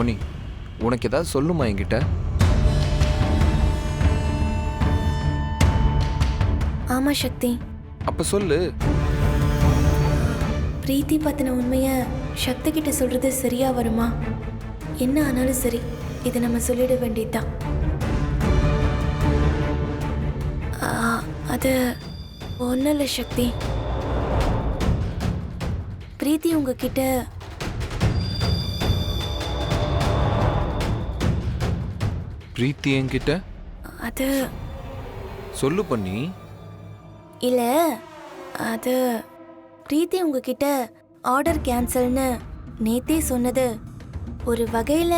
பொன்னி, உனக்கு ஏதாவது சொல்லுமா என்கிட்ட? ஆமா சக்தி, அப்ப சொல்லு. பிரீத்தி பத்தின உண்மைய சக்தி கிட்ட சொல்றது சரியா வருமா? என்ன ஆனாலும் சரி, இதை நம்ம சொல்லிட வேண்டியதுதான். அது ஒன்றும் இல்லை சக்தி. பிரீத்தி உங்ககிட்ட பிரீத்தி என்கிட்ட அது சொல்லு பொன்னி. இல்ல, அது பிரீத்தி உங்ககிட்ட ஆர்டர் கேன்சல்னு நேத்தே சொன்னது ஒரு வகையில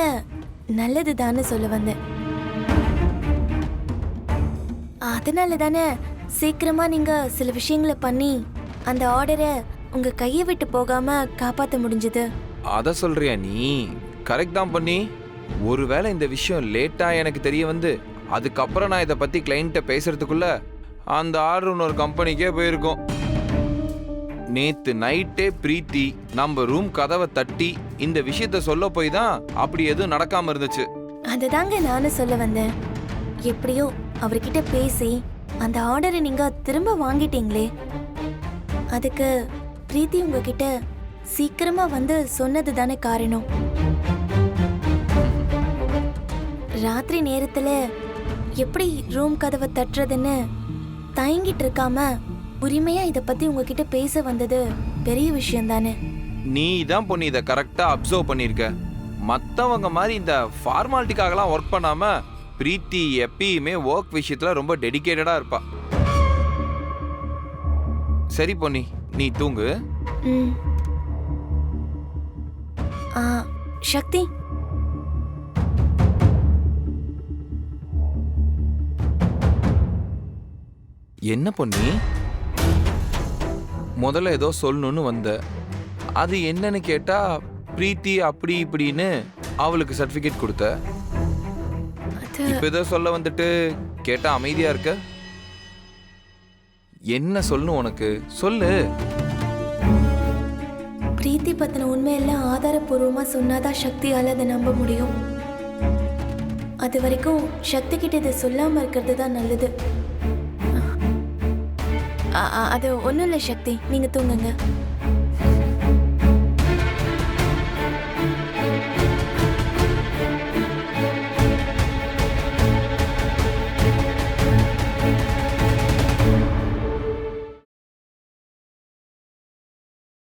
நல்லதுதான்னு சொல்ல வந்தேன். அதனால தானே சீக்கிரமா நீங்க சில விஷயங்களை பண்ணி அந்த ஆர்டரை உங்க கையை விட்டு போகாம காப்பாற்ற முடிஞ்சது. அத சொல்றியா நீ? கரெக்ட் தான் பொன்னி. ஒருவேளை இந்த விஷயம் லேட்டா எனக்கு தெரிய வந்து அதுக்கப்புறம் நான் இதை பத்தி கிளைண்ட்ட பேசுறதுக்குள்ள அந்த ஆர்டர் இன்னொரு கம்பெனிக்கே போயிருக்கும். நேத்து நைட்டே பிரீத்தி நம்ம ரூம் கதவை தட்டி இந்த விஷயத்த சொல்ல போய் தான் அப்படி எதுவும் நடக்காம இருந்துச்சு. அதுதாங்க நானும் சொல்ல வந்தேன். எப்படியோ அவர்கிட்ட பேசி அந்த ஆர்டரை நீங்க திரும்ப வாங்கிட்டீங்களே, அதுக்கு பிரீத்தி உங்ககிட்ட சீக்கிரமா வந்து சொன்னது தானே காரணம். ராத்திரி நேரத்துல எப்படி ரூம் கதவை தட்டுறதுன்னு தயங்கிட்டு இருக்காம உரிமையா இத பத்தி உங்ககிட்ட பேச வந்தது பெரிய விஷயம் தானே. நீ தான் பொண்ணு இதை கரெக்டா அப்சர்வ் பண்ணிருக்க. மற்றவங்க மாதிரி இந்த ஃபார்மாலிட்டிக்காகலாம் ஒர்க் பண்ணாம பிரீத்தி எப்பயுமே ஒர்க் விஷயத்துல ரொம்ப டெடிகேட்டடா இருப்பா. சரி பொன்னி, நீ தூங்கு. ம். சக்தி, என்ன பொன்னி? முதல்ல ஏதோ சொல்லணும்னு வந்த, அது என்னன்னு கேட்டா பிரீத்தி அப்படி இப்படின்னு அவளுக்கு சர்டிபிகேட் கொடுத்த. அது இப்ப ஏதோ சொல்ல வந்துட்டு கேட்டா அமைதியா இருக்க. என்ன சொல்லணும் உனக்கு? சொல்லு. பிரீத்தி பத்தின உண்மையெல்லாம் ஆதாரபூர்வமா சொன்னாதான் சக்தியால அதை நம்ப முடியும். அது வரைக்கும் சக்தி கிட்ட இதை சொல்லாம இருக்கிறது தான் நல்லது. அது ஒன்றும் இல்லை சக்தி, நீங்க தூங்குங்க.